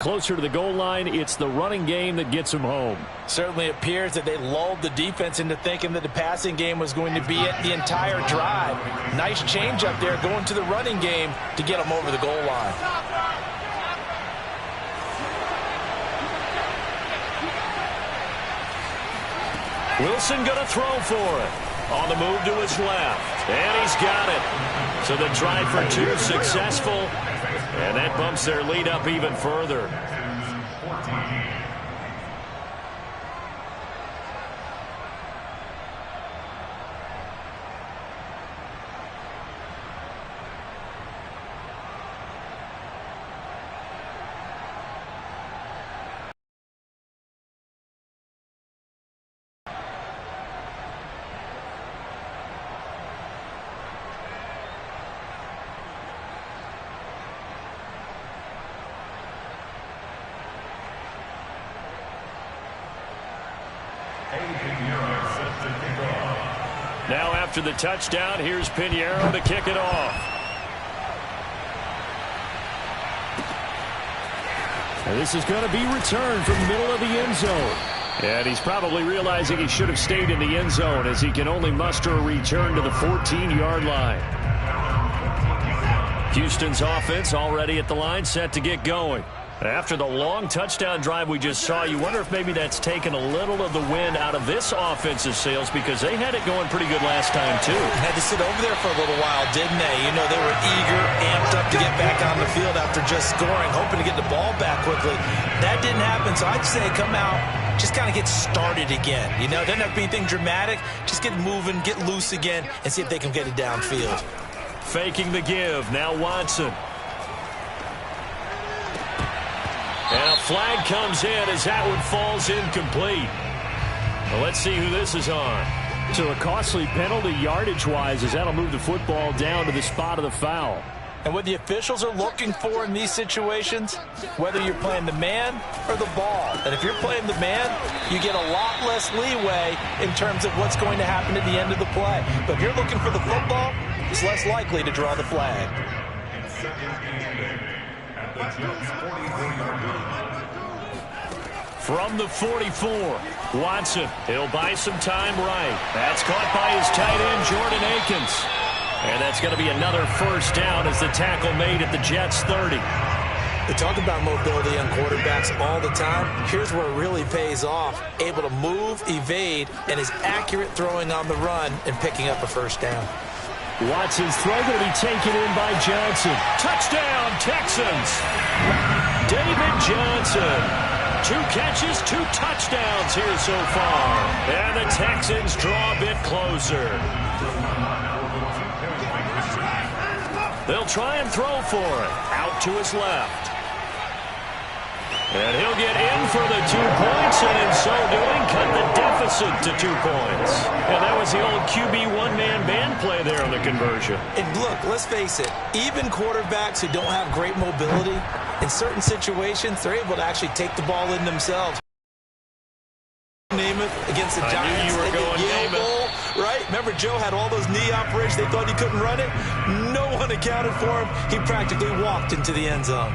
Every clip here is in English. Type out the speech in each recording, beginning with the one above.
Closer to the goal line, it's the running game that gets them home. Certainly appears that they lulled the defense into thinking that the passing game was going to be it the entire drive. Nice change up there going to the running game to get them over the goal line. Wilson going to throw for it. On the move to his left. And he's got it. So the try for 2 successful. And that bumps their lead up even further. Now after the touchdown, here's Pinheiro to kick it off. And this is going to be returned from the middle of the end zone. And he's probably realizing he should have stayed in the end zone as he can only muster a return to the 14-yard line. Houston's offense already at the line, set to get going. After the long touchdown drive we just saw, you wonder if maybe that's taken a little of the wind out of this offensive sails because they had it going pretty good last time, too. Had to sit over there for a little while, didn't they? You know, they were eager, amped up to get back on the field after just scoring, hoping to get the ball back quickly. That didn't happen, so I'd say come out, just kind of get started again. You know, doesn't have to be anything dramatic. Just get moving, get loose again, and see if they can get it downfield. Faking the give. Now Watson. And a flag comes in as that one falls incomplete. Well, let's see who this is on. So a costly penalty yardage-wise as that'll move the football down to the spot of the foul. And what the officials are looking for in these situations, whether you're playing the man or the ball. And if you're playing the man, you get a lot less leeway in terms of what's going to happen at the end of the play. But if you're looking for the football, it's less likely to draw the flag. From the 44, Watson. He'll buy some time right. That's caught by his tight end, Jordan Akins. And that's going to be another first down as the tackle made at the Jets' 30. They talk about mobility on quarterbacks all the time. Here's where it really pays off. Able to move, evade, and is accurate throwing on the run and picking up a first down. Watson's throw going to be taken in by Johnson. Touchdown, Texans. David Johnson. 2 catches, 2 touchdowns here so far. And the Texans draw a bit closer. They'll try and throw for it. Out to his left. And he'll get in for the 2 points, and in so doing, cut the deficit to 2 points. And that was the old QB one-man band play there on the conversion. And look, let's face it, even quarterbacks who don't have great mobility, in certain situations, they're able to actually take the ball in themselves. Namath against the Giants. I knew you were going Namath. Right? Remember, Joe had all those knee operations. They thought he couldn't run it. No one accounted for him. He practically walked into the end zone.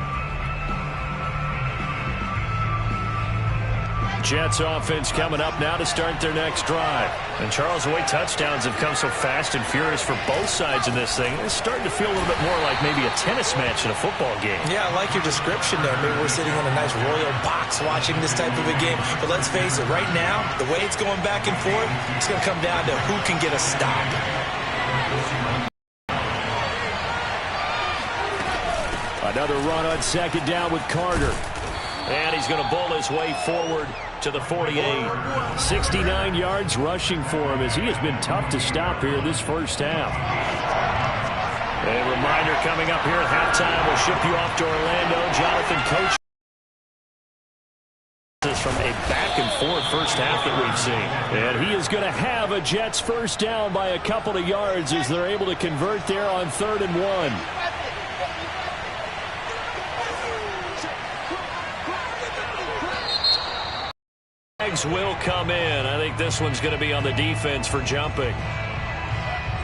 Jets offense coming up now to start their next drive. And Charles, the way touchdowns have come so fast and furious for both sides in this thing, it's starting to feel a little bit more like maybe a tennis match in a football game. Yeah, I like your description there. Maybe we're sitting in a nice royal box watching this type of a game. But let's face it, right now, the way it's going back and forth, it's going to come down to who can get a stop. Another run on second down with Carter. And he's going to bowl his way forward to the 48. 69 yards rushing for him as he has been tough to stop here this first half. A reminder coming up here at halftime. We'll ship you off to Orlando. Jonathan Coach. This from a back-and-forth first half that we've seen. And he is going to have a Jets first down by a couple of yards as they're able to convert there on 3rd and 1. Will come in. I think this one's going to be on the defense for jumping.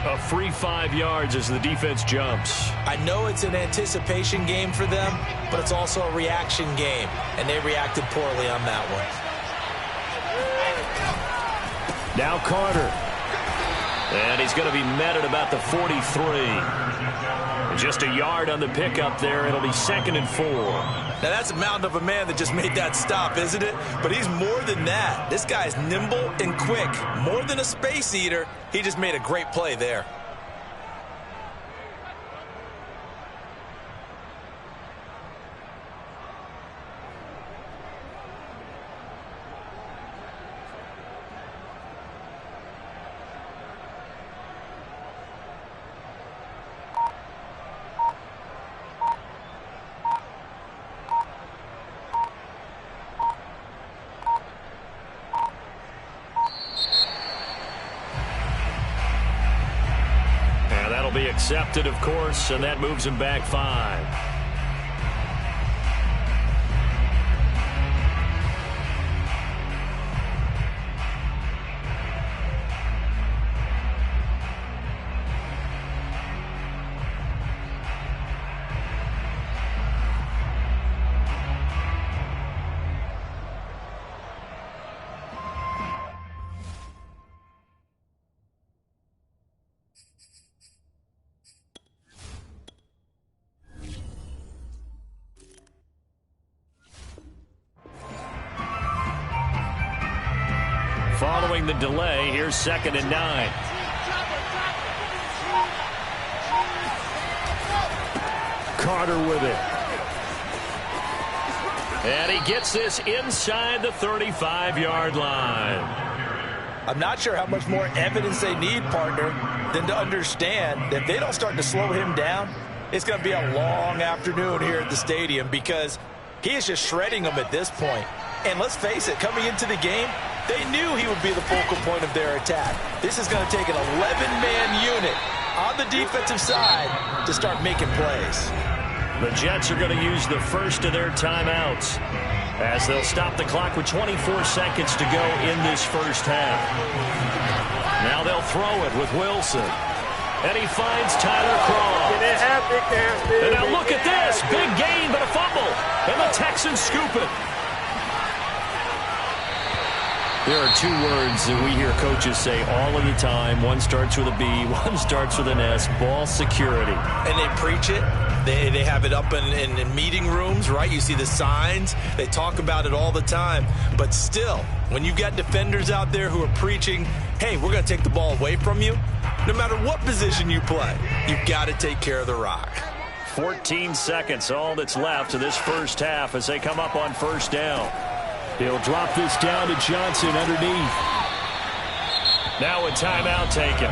A free 5 yards as the defense jumps. I know it's an anticipation game for them, but it's also a reaction game, and they reacted poorly on that one. Now Carter. And he's going to be met at about the 43. Just a yard on the pickup there. It'll be 2nd and 4. Now, that's a mountain of a man that just made that stop, isn't it? But he's more than that. This guy's nimble and quick. More than a space eater. He just made a great play there. Be accepted, of course, and that moves him back 5. Following the delay, here's 2nd and 9. Carter with it. And he gets this inside the 35-yard line. I'm not sure how much more evidence they need, partner, than to understand that if they don't start to slow him down, it's going to be a long afternoon here at the stadium because he is just shredding them at this point. And let's face it, coming into the game, they knew he would be the focal point of their attack. This is going to take an 11-man unit on the defensive side to start making plays. The Jets are going to use the first of their timeouts as they'll stop the clock with 24 seconds to go in this first half. Now they'll throw it with Wilson. And he finds Tyler Croft. And now look at this. Big gain, but a fumble. And the Texans scoop it. There are 2 words that we hear coaches say all of the time. One starts with a B, one starts with an S. Ball security. And they preach it. They have it up in meeting rooms, right? You see the signs. They talk about it all the time. But still, when you've got defenders out there who are preaching, hey, we're going to take the ball away from you, no matter what position you play, you've got to take care of the rock. 14 seconds, all that's left of this first half as they come up on first down. He'll drop this down to Johnson underneath. Now a timeout taken.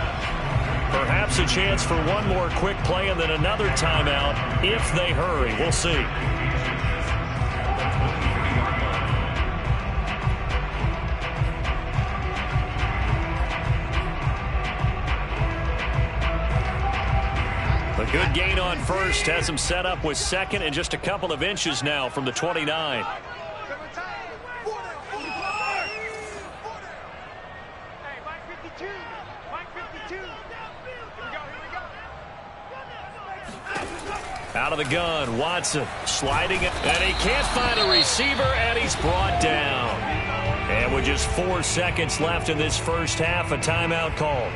Perhaps a chance for one more quick play and then another timeout if they hurry. We'll see. A good gain on first has him set up with 2nd and just a couple of inches now from the 29. Out of the gun, Watson sliding it, and he can't find a receiver, and he's brought down. And with just 4 seconds left in this first half, a timeout call.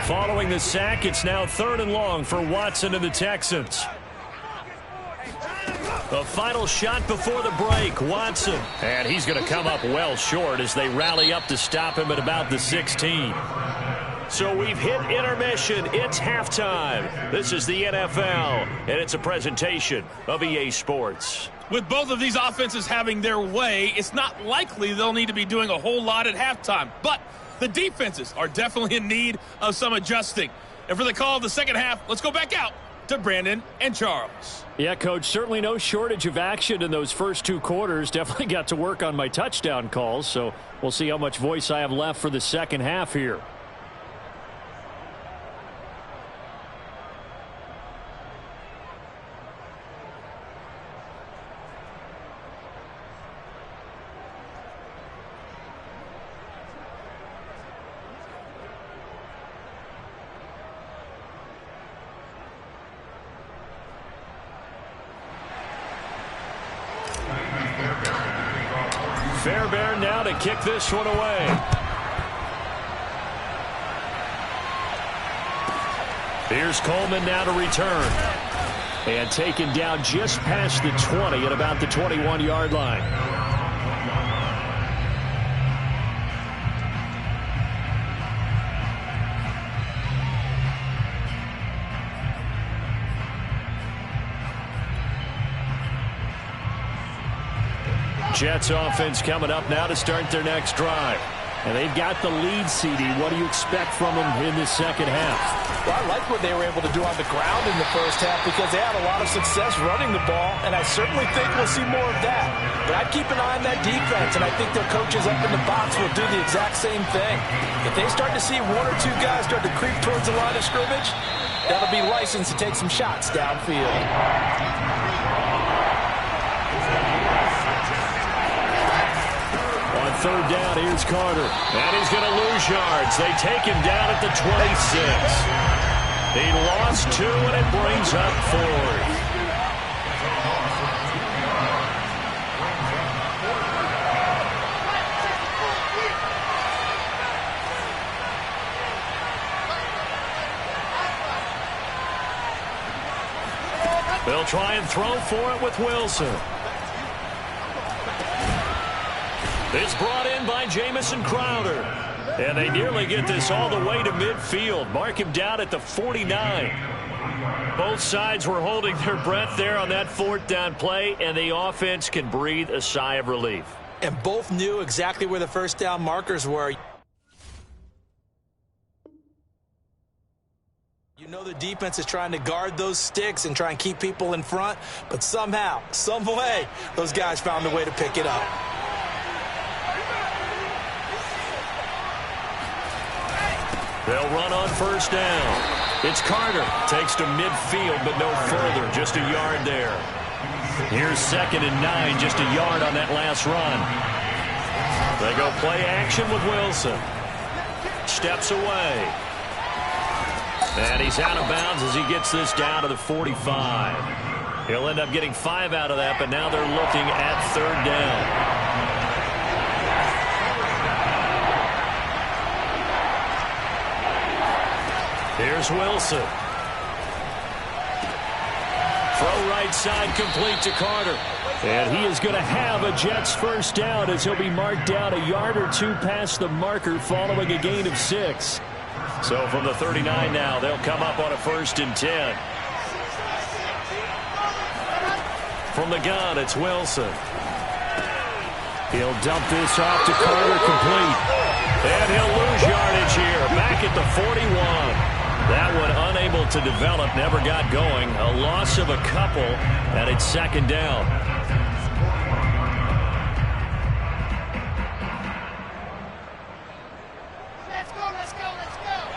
Following the sack, it's now 3rd and long for Watson and the Texans. The final shot before the break, Watson. And he's going to come up well short as they rally up to stop him at about the 16. So we've hit intermission. It's halftime. This is the NFL, and it's a presentation of EA Sports. With both of these offenses having their way, it's not likely they'll need to be doing a whole lot at halftime. But the defenses are definitely in need of some adjusting. And for the call of the second half, let's go back out to Brandon and Charles. Yeah, Coach, certainly no shortage of action in those first 2 quarters. Definitely got to work on my touchdown calls, so we'll see how much voice I have left for the second half here. Fairbairn now to kick this one away. Here's Coleman now to return. And taken down just past the 20 at about the 21-yard line. Jets offense coming up now to start their next drive. And they've got the lead, CD. What do you expect from them in the second half? Well, I like what they were able to do on the ground in the first half because they had a lot of success running the ball, and I certainly think we'll see more of that. But I'd keep an eye on that defense, and I think their coaches up in the box will do the exact same thing. If they start to see one or two guys start to creep towards the line of scrimmage, that'll be license to take some shots downfield. On third down, here's Carter. And he's going to lose yards. They take him down at the 26. He lost 2, and it brings up 4th. They'll try and throw for it with Wilson. It's brought in by Jamison Crowder. And they nearly get this all the way to midfield. Mark him down at the 49. Both sides were holding their breath there on that 4th down play, and the offense can breathe a sigh of relief. And both knew exactly where the first down markers were. You know the defense is trying to guard those sticks and try and keep people in front, but somehow, some way, those guys found a way to pick it up. They'll run on first down. It's Carter. Takes to midfield, but no further. Just a yard there. Here's 2nd and 9. Just a yard on that last run. They go play action with Wilson. Steps away. And he's out of bounds as he gets this down to the 45. He'll end up getting 5 out of that, but now they're looking at 3rd down. Here's Wilson. Throw right side complete to Carter. And he is going to have a Jets first down as he'll be marked down a yard or 2 past the marker following a gain of 6. So from the 39 now, they'll come up on a 1st and 10. From the gun, it's Wilson. He'll dump this off to Carter complete. And he'll lose yardage here. Back at the 41. That one unable to develop, never got going. A loss of a couple, and it's 2nd down. Let's go, let's go, let's go.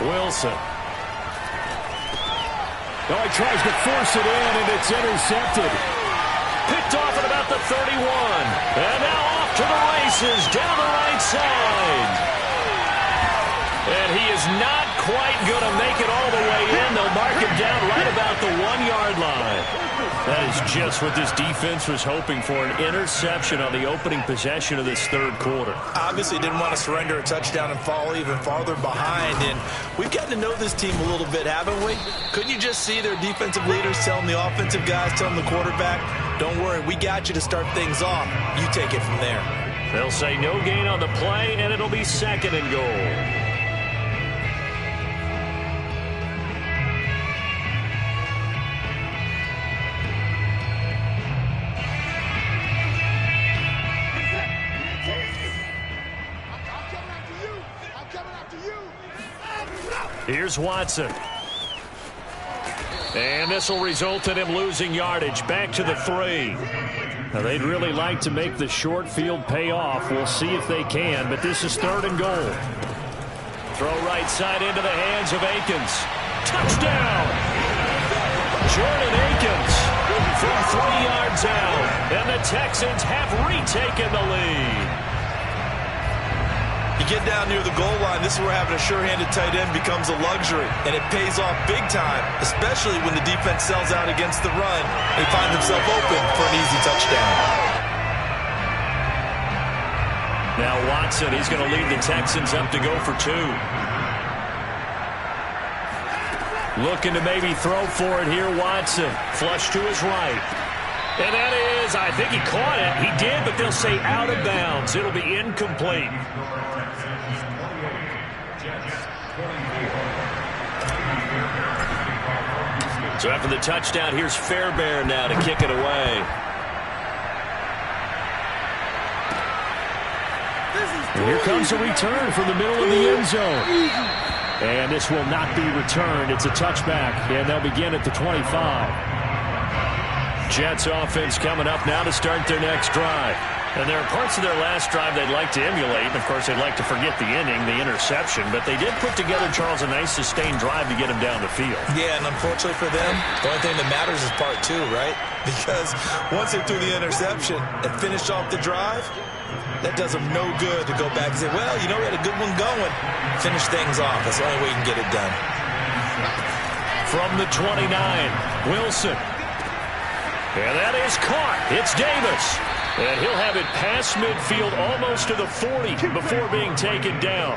Wilson. Oh, he tries to force it in, and it's intercepted. Picked off at about the 31. And now off to the races, down the right side. And he is not quite going to make it all the way in. They'll mark him down right about the 1-yard line. That is just what this defense was hoping for, an interception on the opening possession of this 3rd quarter. Obviously didn't want to surrender a touchdown and fall even farther behind. And we've gotten to know this team a little bit, haven't we? Couldn't you just see their defensive leaders telling the offensive guys, telling the quarterback, don't worry, we got you to start things off. You take it from there. They'll say no gain on the play, and it'll be 2nd and goal. Here's Watson. And this will result in him losing yardage. Back to the 3. Now, they'd really like to make the short field pay off. We'll see if they can, but this is 3rd and goal. Throw right side into the hands of Akins. Touchdown! Jordan Akins from 3 yards out. And the Texans have retaken the lead. You get down near the goal line, this is where having a sure-handed tight end becomes a luxury, and it pays off big time, especially when the defense sells out against the run. They find themselves open for an easy touchdown. Now Watson, he's going to lead the Texans up to go for 2. Looking to maybe throw for it here, Watson. Flush to his right. And that is, I think he caught it. He did, but they'll say out of bounds. It'll be incomplete. So after the touchdown, here's Fairbairn now to kick it away. And here comes a return from the middle of the end zone. And this will not be returned. It's a touchback, and they'll begin at the 25. Jets offense coming up now to start their next drive. And there are parts of their last drive they'd like to emulate. Of course, they'd like to forget the inning, the interception. But they did put together, Charles, a nice sustained drive to get him down the field. Yeah, and unfortunately for them, the only thing that matters is part 2, right? Because once they threw the interception and finished off the drive, that does them no good to go back and say, well, you know, we had a good one going. Finish things off. That's the only way you can get it done. From the 29, Wilson. And that is caught. It's Davis. And he'll have it past midfield almost to the 40 before being taken down.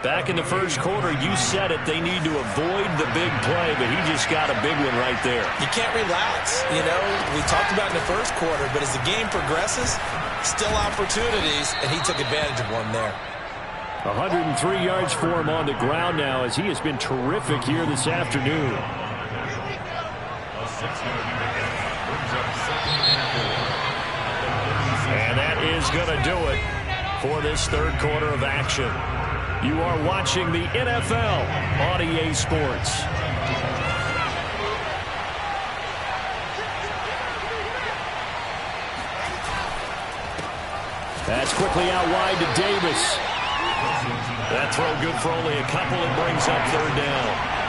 Back in the first quarter, you said it, they need to avoid the big play, but he just got a big one right there. You can't relax. You know, we talked about in the first quarter, but as the game progresses, still opportunities, and he took advantage of one there. 103 yards for him on the ground now as he has been terrific here this afternoon. And that is going to do it for this third quarter of action. You are watching the NFL on EA Sports. That's quickly out wide to Davis. That throw good for only a couple. It brings up third down.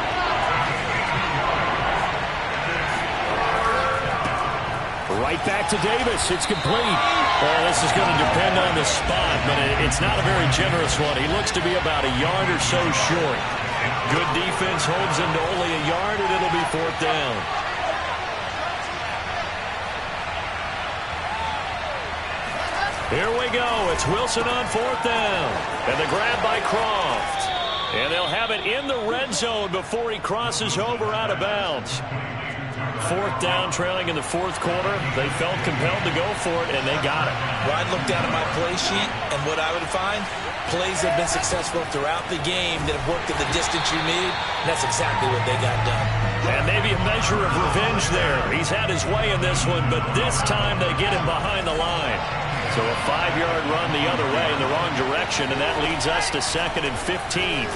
Right back to Davis. It's complete. Well, this is going to depend on the spot, but it's not a very generous one. He looks to be about a yard or so short. Good defense holds him to only a yard, and it'll be fourth down. Here we go. It's Wilson on fourth down. And the grab by Croft. And they'll have it in the red zone before he crosses over out of bounds. Fourth down, trailing in the fourth quarter. They felt compelled to go for it, and they got it. Well, I'd look down at my play sheet, and what I would find, plays have been successful throughout the game that have worked at the distance you need, and that's exactly what they got done. And maybe a measure of revenge there. He's had his way in this one, but this time they get him behind the line. So a 5-yard run the other way in the wrong direction, and that leads us to 2nd and 15.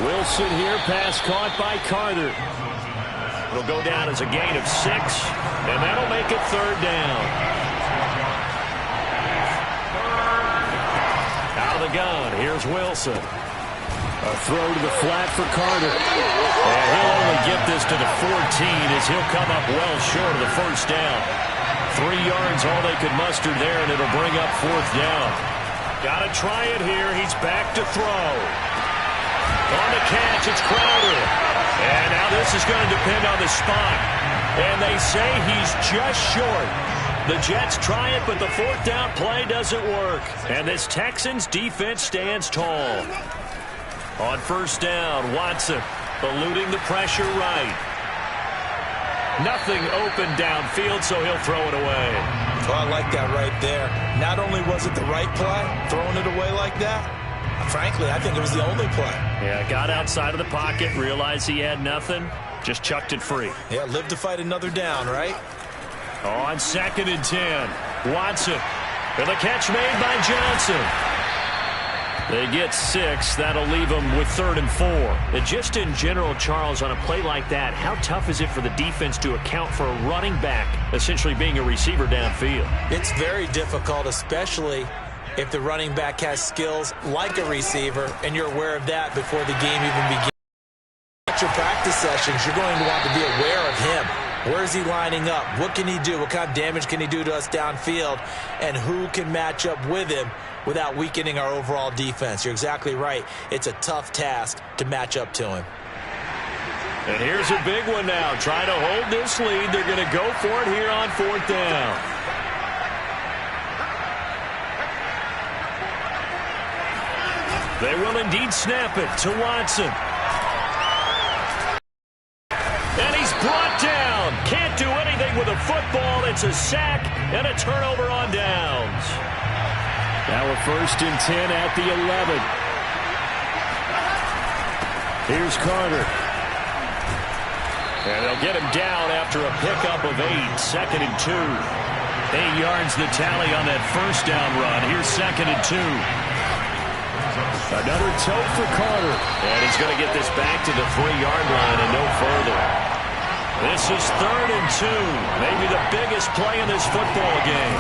Wilson here, pass caught by Carter. It'll go down as a gain of 6, and that'll make it third down. Out of the gun, here's Wilson. A throw to the flat for Carter. And he'll only get this to the 14 as he'll come up well short of the first down. 3 yards, all they could muster there, and it'll bring up fourth down. Got to try it here. He's back to throw. On the catch, it's Crowder. And now this is going to depend on the spot. And they say he's just short. The Jets try it, but the fourth down play doesn't work. And this Texans defense stands tall. On first down, Watson eluding the pressure right. Nothing open downfield, so he'll throw it away. Well, I like that right there. Not only was it the right play, throwing it away like that, frankly, I think it was the only play. Yeah, got outside of the pocket, realized he had nothing, just chucked it free. Yeah, live to fight another down, right? On 2nd and 10, Watson. And the catch made by Johnson. They get 6. That'll leave them with 3rd and 4. And just in general, Charles, on a play like that, how tough is it for the defense to account for a running back essentially being a receiver downfield? It's very difficult, especially if the running back has skills like a receiver, and you're aware of that before the game even begins. At your practice sessions, you're going to want to be aware of him. Where is he lining up? What can he do? What kind of damage can he do to us downfield? And who can match up with him without weakening our overall defense? You're exactly right. It's a tough task to match up to him. And here's a big one now. Trying to hold this lead. They're going to go for it here on 4th down. They will indeed snap it to Watson. And he's brought down. Can't do anything with a football. It's a sack and a turnover on downs. Now a 1st and 10 at the 11. Here's Carter. And they'll get him down after a pickup of 8. 2nd and 2. 8 yards the tally on that 1st down run. Here's 2nd and 2. Another toe for Carter. And he's going to get this back to the 3-yard line and no further. This is 3rd and 2. Maybe the biggest play in this football game.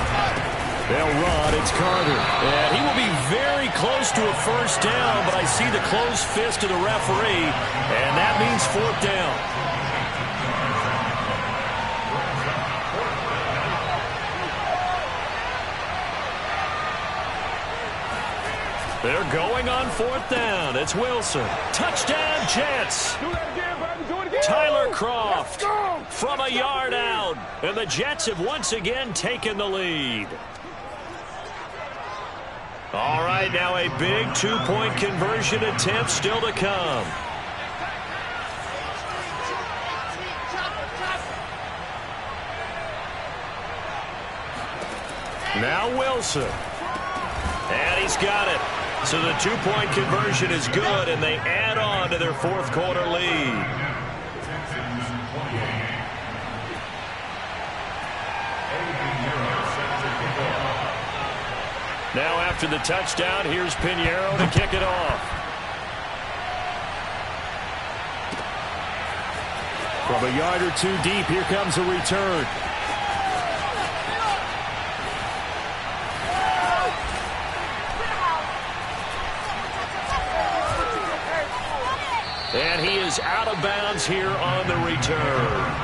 They'll run. It's Carter. And he will be very close to a 1st down, but I see the closed fist of the referee, and that means 4th down. They're going on 4th down. It's Wilson. Touchdown, Jets. Tyler Croft from a yard out. And the Jets have once again taken the lead. All right, now a big 2-point conversion attempt still to come. Now Wilson. And he's got it. So the 2-point conversion is good, and they add on to their 4th quarter lead. Now after the touchdown, here's Pinheiro to kick it off. From a yard or 2 deep, here comes a return. And he is out of bounds here on the return.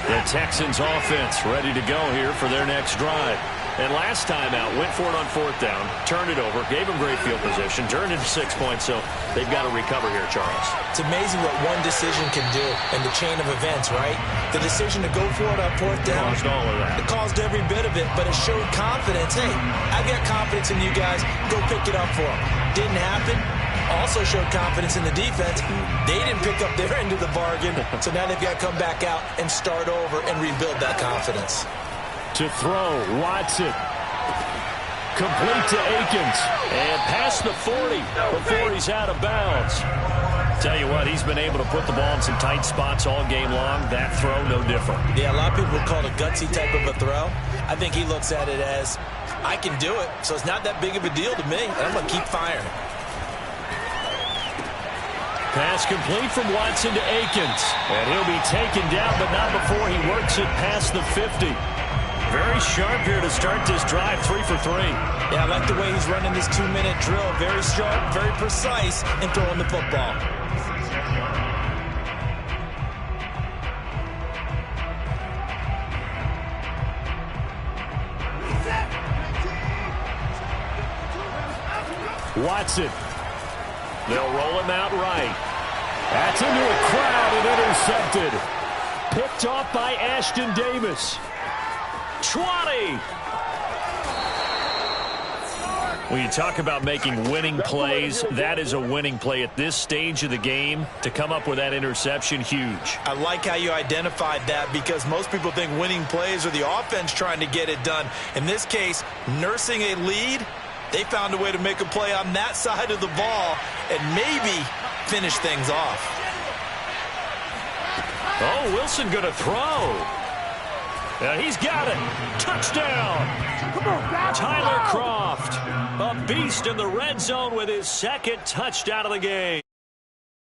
The Texans offense ready to go here for their next drive. And last time out, went for it on 4th down, turned it over, gave them great field position, turned into 6 points, so they've got to recover here, Charles. It's amazing what one decision can do in the chain of events, right? The decision to go for it on 4th down. Caused all of that. It caused every bit of it, but it showed confidence. Hey, I've got confidence in you guys. Go pick it up for them. Didn't happen. Also showed confidence in the defense. They didn't pick up their end of the bargain, so now they've got to come back out and start over and rebuild that confidence. To throw, Watson. Complete to Akins. And past the 40 before he's out of bounds. Tell you what, he's been able to put the ball in some tight spots all game long. That throw, no different. Yeah, a lot of people would call it a gutsy type of a throw. I think he looks at it as, I can do it, so it's not that big of a deal to me, and I'm going to keep firing. Pass complete from Watson to Akins. And he'll be taken down, but not before he works it past the 50. Very sharp here to start this drive, 3 for 3. Yeah, I like the way he's running this 2-minute drill. Very sharp, very precise in throwing the football. Watson. They'll roll him out right. That's into a crowd and intercepted. Picked off by Ashton Davis. 20. When you talk about making winning plays, that is a winning play at this stage of the game. To come up with that interception, huge. I like how you identified that, because most people think winning plays are the offense trying to get it done. In this case, nursing a lead, they found a way to make a play on that side of the ball and maybe finish things off. Oh, Wilson going to throw. Now he's got it. Touchdown. Tyler Croft, a beast in the red zone with his second touchdown of the game.